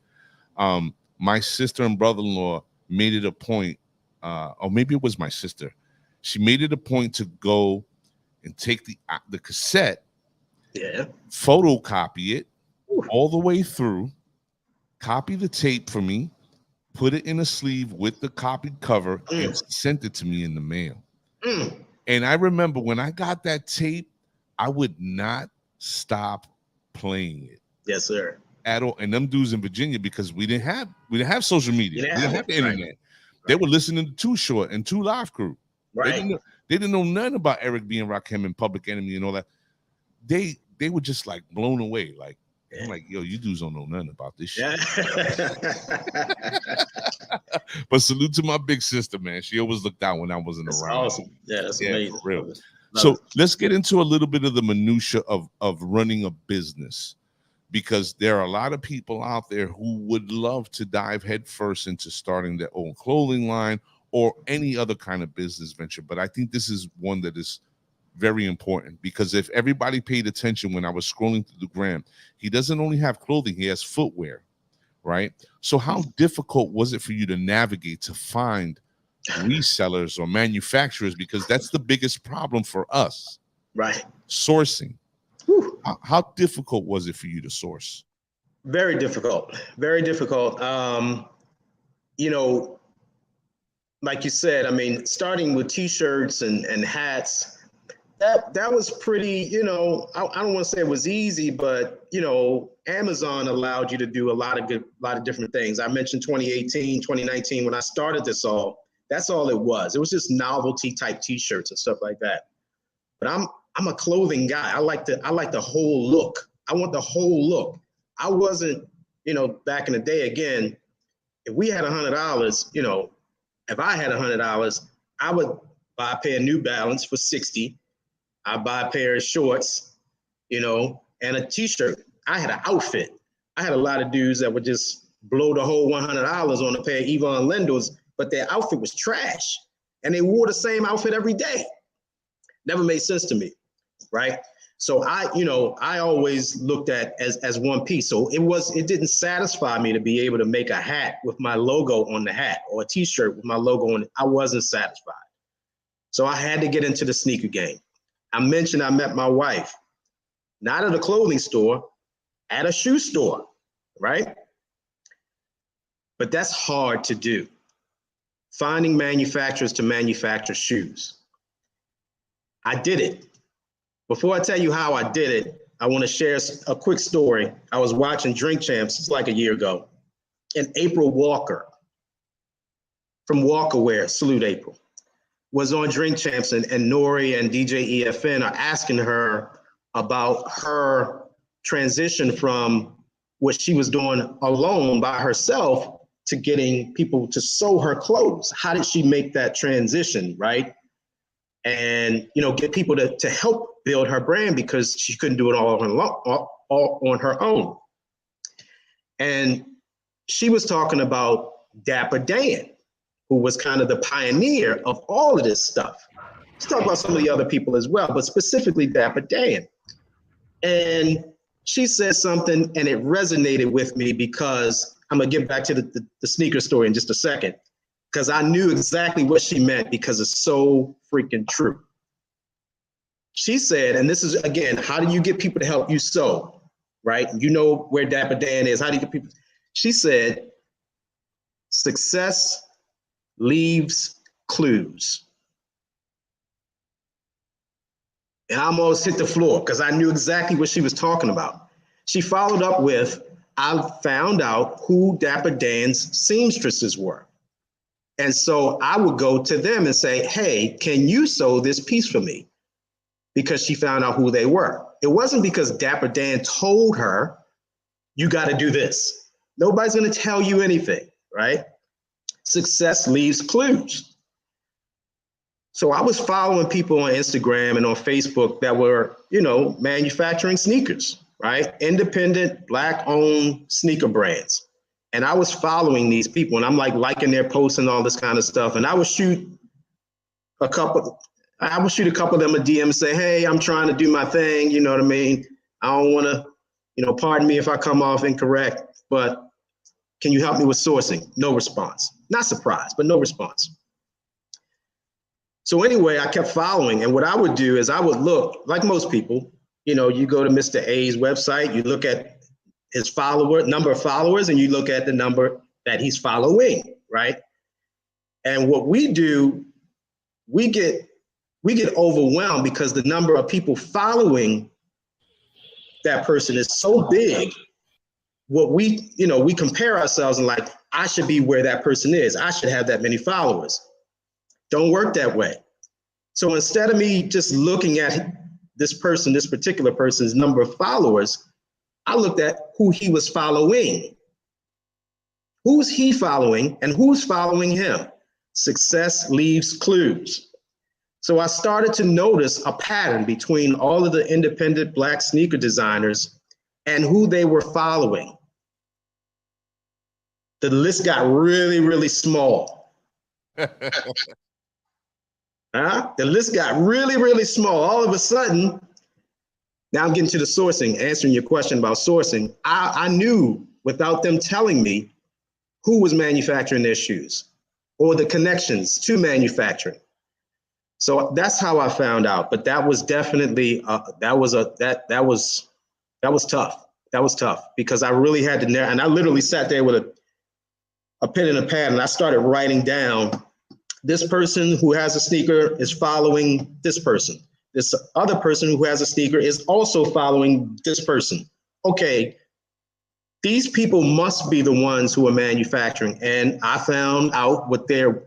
My sister and brother-in-law made it a point, or maybe it was my sister. She made it a point to go and take the cassette, photocopy it all the way through, copy the tape for me, put it in a sleeve with the copied cover, and sent it to me in the mail. And I remember when I got that tape, I would not stop playing it. Yes, sir. At all. And them dudes in Virginia, because we didn't have social media. We didn't have the internet. Right. They were listening to Too Short and Two Live Crew. Right. They didn't know nothing about Eric B. and Rakim and Public Enemy and all that. They were just like blown away. Like, I'm like, yo, you dudes don't know nothing about this shit. But salute to my big sister, man. She always looked out when I wasn't around. Awesome. Yeah, that's amazing. For real. So let's get into a little bit of the minutia of running a business, because there are a lot of people out there who would love to dive headfirst into starting their own clothing line or any other kind of business venture. But I think this is one that is very important, because if everybody paid attention when I was scrolling through the gram, he doesn't only have clothing, he has footwear, right? So how difficult was it for you to navigate to find resellers or manufacturers? Because that's the biggest problem for us, right? Sourcing. How difficult was it for you to source? Very difficult. Very difficult. Like you said, I mean, starting with t-shirts and hats, that was pretty, I don't want to say it was easy, but, Amazon allowed you to do a lot of different things. I mentioned 2018, 2019, when I started this all, that's all it was. It was just novelty type t-shirts and stuff like that. But I'm a clothing guy. I like the whole look. I want the whole look. I wasn't, back in the day, again, if we had $100, if I had $100, I would buy a pair of New Balance for 60. I'd buy a pair of shorts, and a t-shirt. I had an outfit. I had a lot of dudes that would just blow the whole $100 on a pair of Yvonne Lendel's, but their outfit was trash. And they wore the same outfit every day. Never made sense to me, right? So I always looked at as one piece. So it didn't satisfy me to be able to make a hat with my logo on the hat or a t-shirt with my logo on it. I wasn't satisfied. So I had to get into the sneaker game. I mentioned I met my wife, not at a clothing store, at a shoe store, right? But that's hard to do. Finding manufacturers to manufacture shoes. I did it. Before I tell you how I did it, I want to share a quick story. I was watching Drink Champs, it's like a year ago, and April Walker from Walker Wear, salute April, was on Drink Champs, and Nori and DJ EFN are asking her about her transition from what she was doing alone by herself to getting people to sew her clothes. How did she make that transition, right? And get people to help build her brand, because she couldn't do it all on her own. And she was talking about Dapper Dan, who was kind of the pioneer of all of this stuff. Let's talk about some of the other people as well, but specifically Dapper Dan. And she said something, and it resonated with me, because I'm gonna get back to the sneaker story in just a second, because I knew exactly what she meant, because it's so freaking true. She said, and this is, again, how do you get people to help you sew, right? You know where Dapper Dan is. How do you get people? She said, success leaves clues. And I almost hit the floor, because I knew exactly what she was talking about. She followed up with, I found out who Dapper Dan's seamstresses were. And so I would go to them and say, hey, can you sew this piece for me? Because she found out who they were. It wasn't because Dapper Dan told her, you got to do this. Nobody's going to tell you anything, right? Success leaves clues. So I was following people on Instagram and on Facebook that were, manufacturing sneakers, right? Independent, Black-owned sneaker brands. And I was following these people, and I'm like liking their posts and all this kind of stuff. And I would shoot a couple of them a DM and say, hey, I'm trying to do my thing. You know what I mean? I don't want to, pardon me if I come off incorrect, but can you help me with sourcing? No response. Not surprised, but no response. So anyway, I kept following. And what I would do is I would look, like most people, you go to Mr. A's website, you look at his number of followers, and you look at the number that he's following, right? And what we do, we get overwhelmed, because the number of people following that person is so big. What we compare ourselves and like, I should be where that person is. I should have that many followers. Don't work that way. So instead of me just looking at this particular person's number of followers, I looked at who he was following. Who's he following and who's following him? Success leaves clues. So I started to notice a pattern between all of the independent Black sneaker designers and who they were following. The list got really, really small. The list got really, really small. All of a sudden, now I'm getting to the sourcing, answering your question about sourcing. I knew without them telling me who was manufacturing their shoes or the connections to manufacturing. So that's how I found out. But that was definitely that was tough. That was tough, because I really had to narrow, and I literally sat there with a pen and a pad, and I started writing down, this person who has a sneaker is following this person. This other person who has a sneaker is also following this person. Okay, these people must be the ones who are manufacturing. And I found out what their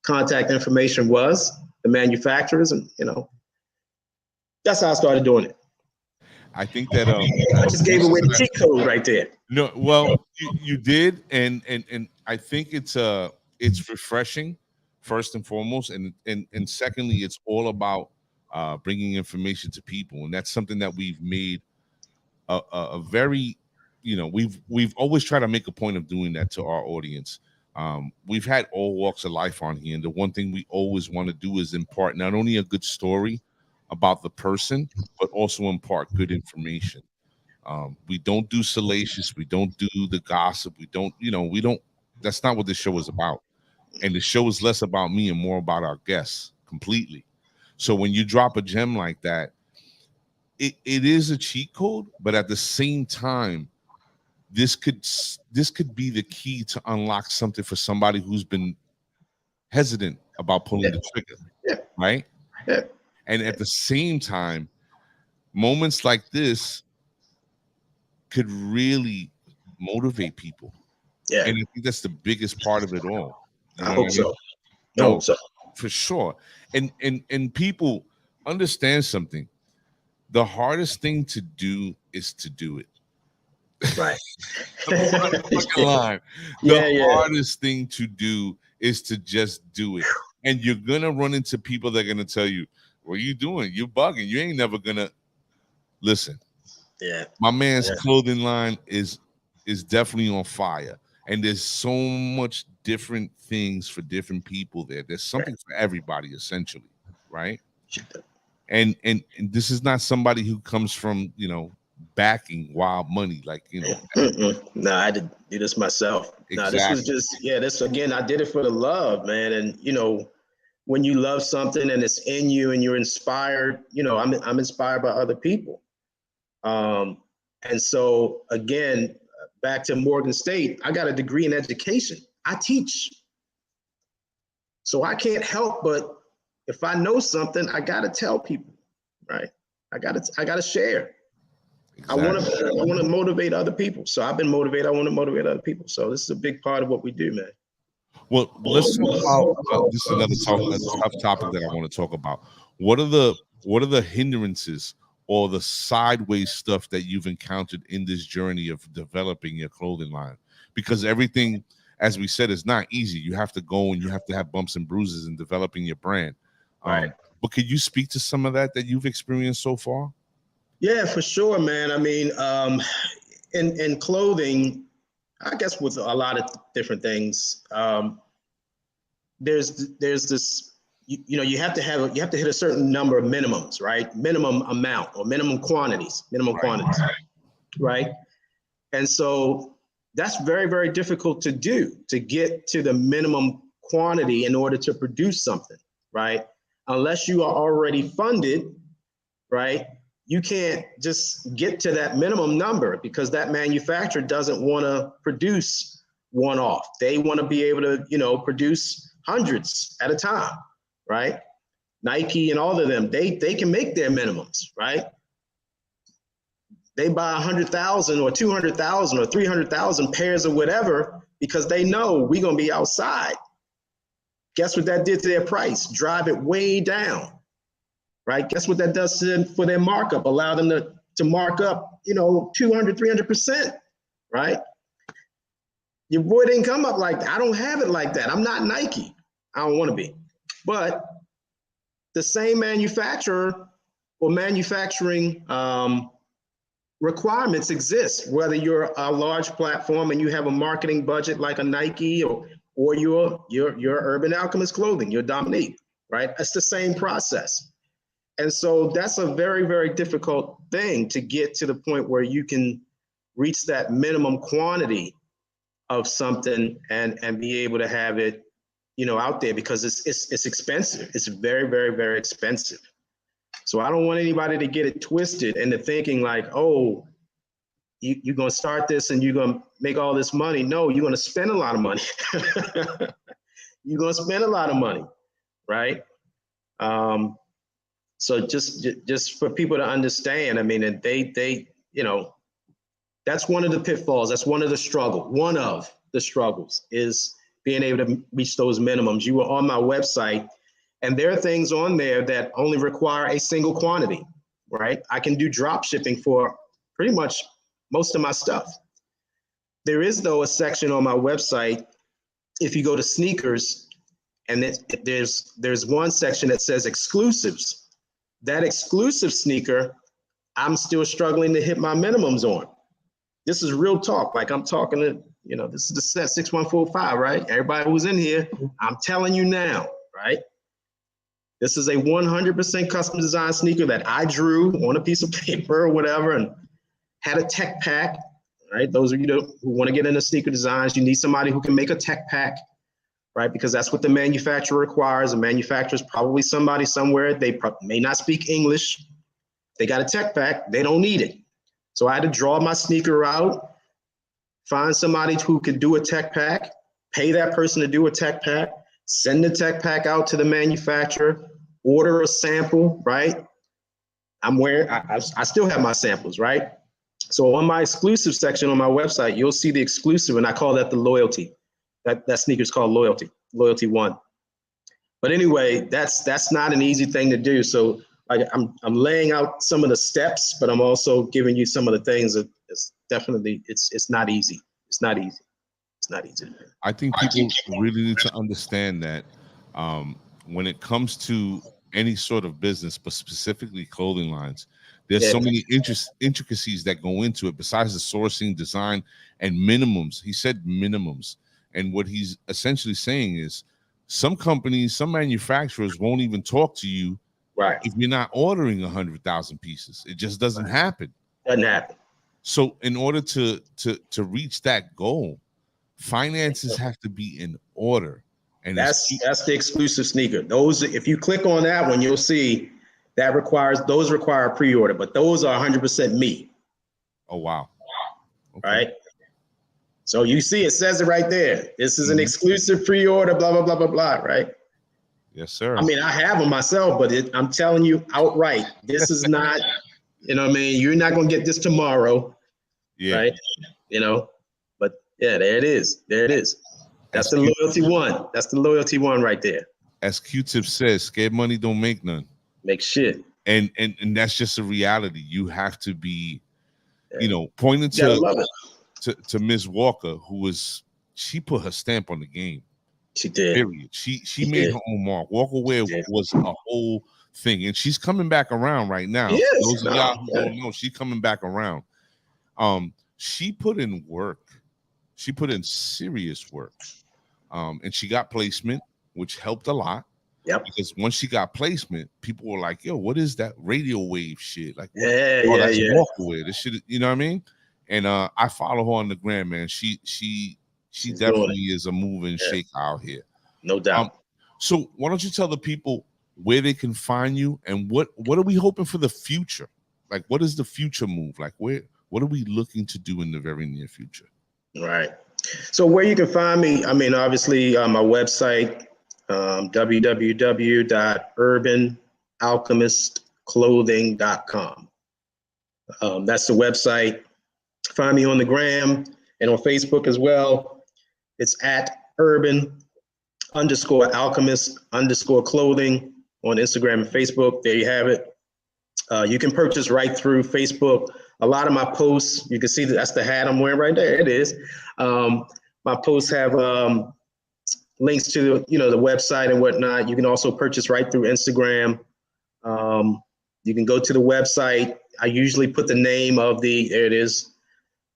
contact information was, the manufacturers, and that's how I started doing it. I think that I just gave away the cheat code right there. No, well, you did, and I think it's refreshing, first and foremost, and secondly, it's all about bringing information to people, and that's something that we've made a very, we've always tried to make a point of doing that to our audience. We've had all walks of life on here, and the one thing we always want to do is impart not only a good story about the person, but also impart good information. We don't do salacious. We don't do the gossip. We don't. That's not what this show is about. And the show is less about me and more about our guests completely. So when you drop a gem like that, it is a cheat code, but at the same time, this could be the key to unlock something for somebody who's been hesitant about pulling the trigger, Yeah. right? Yeah. And at the same time, moments like this could really motivate people. Yeah. And I think that's the biggest part of it all. You I know hope what I so. mean? I No, hope so. for sure. And people understand something. The hardest thing to do is to do it. Right. Fucking line. The hardest thing to do is to just do it. And you're gonna run into people that are gonna tell you, "What are you doing? You're bugging. You ain't never gonna listen." Yeah. My man's clothing line is definitely on fire, and there's so much different things for different people there. There's something for everybody, essentially, right? And this is not somebody who comes from backing wild money, like No, I did do this myself. No, this was just this again. I did it for the love, man. And when you love something and it's in you and you're inspired, I'm inspired by other people. And so again, back to Morgan State, I got a degree in education. I teach. So I can't help but if I know something, I gotta tell people, right? I gotta share. Exactly. I want to motivate other people. So I've been motivated. I want to motivate other people. So this is a big part of what we do, man. Well, let's talk about this is another tough topic that I want to talk about. What are the hindrances or the sideways stuff that you've encountered in this journey of developing your clothing line? Because everything, as we said, is not easy. You have to go and you have to have bumps and bruises in developing your brand. Right. But could you speak to some of that you've experienced so far? Yeah, for sure, man. I mean, in clothing, I guess with a lot of different things, there's this, you have to hit a certain number of minimums, right? Minimum amount or minimum quantities, right? And so that's very, very difficult to do, to get to the minimum quantity in order to produce something, right? Unless you are already funded, right? You can't just get to that minimum number because that manufacturer doesn't want to produce one-off. They want to be able to, produce hundreds at a time, right? Nike and all of them, they can make their minimums, right? They buy 100,000 or 200,000 or 300,000 pairs of whatever because they know we're going to be outside. Guess what that did to their price? Drive it way down. Right? Guess what that does for their markup? Allow them to mark up, 200, 300%, right? Your boy didn't come up like that. I don't have it like that. I'm not Nike. I don't want to be. But the same manufacturer or manufacturing requirements exist, whether you're a large platform and you have a marketing budget like a Nike or your Urban Alchemist clothing, your Dominique, right? It's the same process. And so that's a very, very difficult thing to get to the point where you can reach that minimum quantity of something and be able to have it, out there because it's expensive. It's very, very, very expensive. So I don't want anybody to get it twisted into thinking like, oh, you're going to start this and you're going to make all this money. No, you're going to spend a lot of money. You're going to spend a lot of money, right? So just for people to understand, I mean, and they, that's one of the pitfalls. That's one of the struggles is being able to reach those minimums. You were on my website and there are things on there that only require a single quantity, right? I can do drop shipping for pretty much most of my stuff. There is, though, a section on my website. If you go to sneakers, and there's one section that says exclusives. That exclusive sneaker, I'm still struggling to hit my minimums on. This is real talk. Like I'm talking to, this is the set 6145, right? Everybody who's in here, I'm telling you now, right? This is a 100% custom design sneaker that I drew on a piece of paper or whatever and had a tech pack, right? Those of you who want to get into sneaker designs, you need somebody who can make a tech pack, right? Because that's what the manufacturer requires. The manufacturer is probably somebody somewhere. They may not speak English. They got a tech pack. They don't need it. So I had to draw my sneaker out, find somebody who could do a tech pack, pay that person to do a tech pack, send the tech pack out to the manufacturer, order a sample, right? I still have my samples, right? So on my exclusive section on my website, you'll see the exclusive, and I call that the loyalty. That sneaker is called Loyalty 1. But anyway, that's not an easy thing to do. So I'm laying out some of the steps, but I'm also giving you some of the things that it's definitely, it's not easy. It's not easy. It's not easy. I think people really need to understand that when it comes to any sort of business, but specifically clothing lines, there's so many intricacies that go into it besides the sourcing, design, and minimums. He said minimums. And what he's essentially saying is some companies, some manufacturers won't even talk to you if you're not ordering 100,000 pieces. It just doesn't happen. Doesn't happen. So in order to reach that goal, finances have to be in order. And that's the exclusive sneaker. Those, if you click on that one, you'll see those require a pre-order, but those are 100% me. Oh, wow. Okay. Right. So you see, it says it right there. This is an exclusive pre-order, blah, blah, blah, blah, blah, right? Yes, sir. I mean, I have them myself, but I'm telling you outright, this is not, what I mean? You're not going to get this tomorrow, right? But yeah, there it is. There it is. That's the Loyalty 1. That's the Loyalty 1 right there. As Q-Tip says, scared money don't make none. Make shit. And that's just a reality. You have to be, pointing to Ms. Walker, she put her stamp on the game. She did. Period. She made her own mark. Walker Wear was a whole thing, and she's coming back around right now. Those of y'all who don't know, she's coming back around. She put in work. She put in serious work, and she got placement, which helped a lot. Yep. Because once she got placement, people were like, "Yo, what is that radio wave shit?" Like, that's Walker Wear. This shit, you know what I mean? And I follow her on the gram, man. She definitely is a move and shake out here. No doubt. So why don't you tell the people where they can find you and what are we hoping for the future? Like, what is the future move? Like, what are we looking to do in the very near future? Right. So where you can find me, I mean, obviously my website, www.urbanalchemistclothing.com. That's the website. Find me on the gram and on Facebook as well. It's at urban_alchemist_clothing on Instagram and Facebook. There you have it. You can purchase right through Facebook. A lot of my posts, you can see that's the hat I'm wearing right there. It is. My posts have links to the website and whatnot. You can also purchase right through Instagram. You can go to the website. I usually put the name of there it is.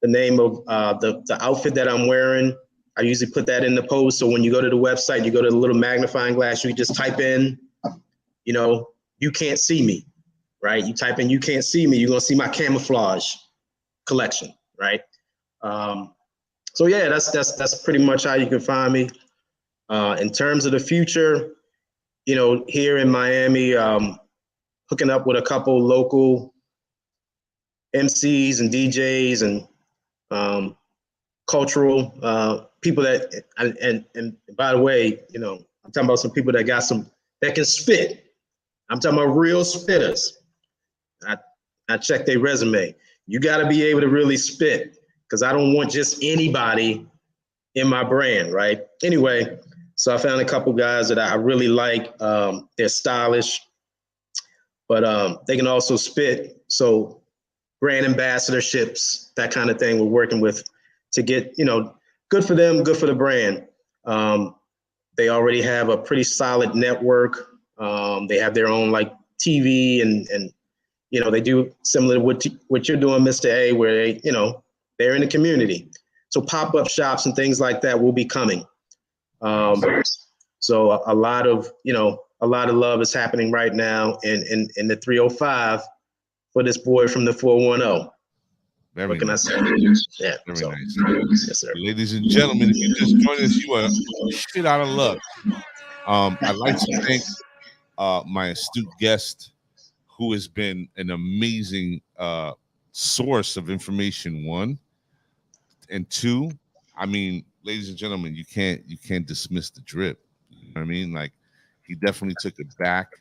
The name of the outfit that I'm wearing. I usually put that in the post. So when you go to the website, you go to the little magnifying glass, you just type in, you can't see me, right? You type in, you can't see me, you're gonna see my camouflage collection, right? So yeah, that's pretty much how you can find me. In terms of the future, here in Miami, hooking up with a couple local MCs and DJs and cultural people that, and by the way, I'm talking about some people that that can spit. I'm talking about real spitters. I checked their resume. You got to be able to really spit, because I don't want just anybody in my brand, right? Anyway, so I found a couple guys that I really like. They're stylish, but they can also spit. So brand ambassadorships, that kind of thing, we're working with to get, good for them, good for the brand. They already have a pretty solid network. They have their own like TV and they do similar to what you're doing, Mr. A, where they, they're in the community. So pop-up shops and things like that will be coming. So a lot of love is happening right now in the 305 for this boy from the 410. What can I say? Yeah. Very nice. Yes, sir. Ladies and gentlemen, if you just joined us, you are shit out of luck. I'd like to thank my astute guest, who has been an amazing source of information, one. And two, I mean, ladies and gentlemen, you can't dismiss the drip. You know what I mean? Like, he definitely took it back.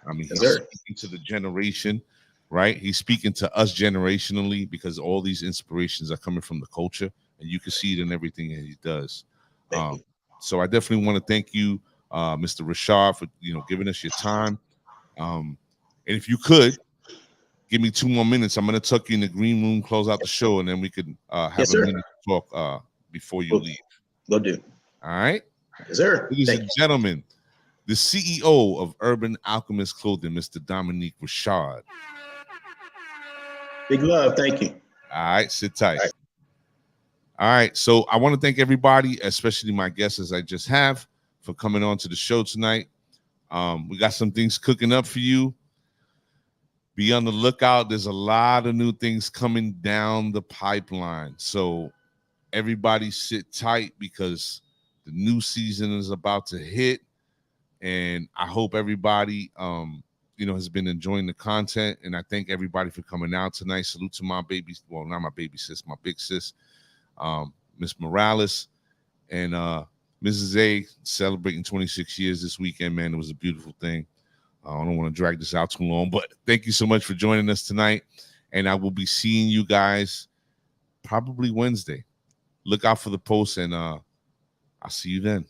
I mean, he's speaking to the generation, right? He's speaking to us generationally, because all these inspirations are coming from the culture, and you can see it in everything that he does. So I definitely want to thank you, Mr. Rashad, for giving us your time. And if you could give me 2 more minutes, I'm gonna tuck you in the green room, close out the show, and then we could have a minute to talk before you leave. Will do. All right, yes, sir. Ladies and gentlemen, the CEO of Urban Alchemist Clothing, Mr. Dominique Rashad. Big love. Thank you. All right, sit tight. All right, so I want to thank everybody, especially my guests, as I just have, for coming on to the show tonight. We got some things cooking up for you. Be on the lookout. There's a lot of new things coming down the pipeline. So everybody sit tight, because the new season is about to hit. And I hope everybody, has been enjoying the content. And I thank everybody for coming out tonight. Salute to my baby, well, not my baby sis, my big sis, Miss Morales, and Mrs. A, celebrating 26 years this weekend, man. It was a beautiful thing. I don't want to drag this out too long, but thank you so much for joining us tonight. And I will be seeing you guys probably Wednesday. Look out for the post, and I'll see you then.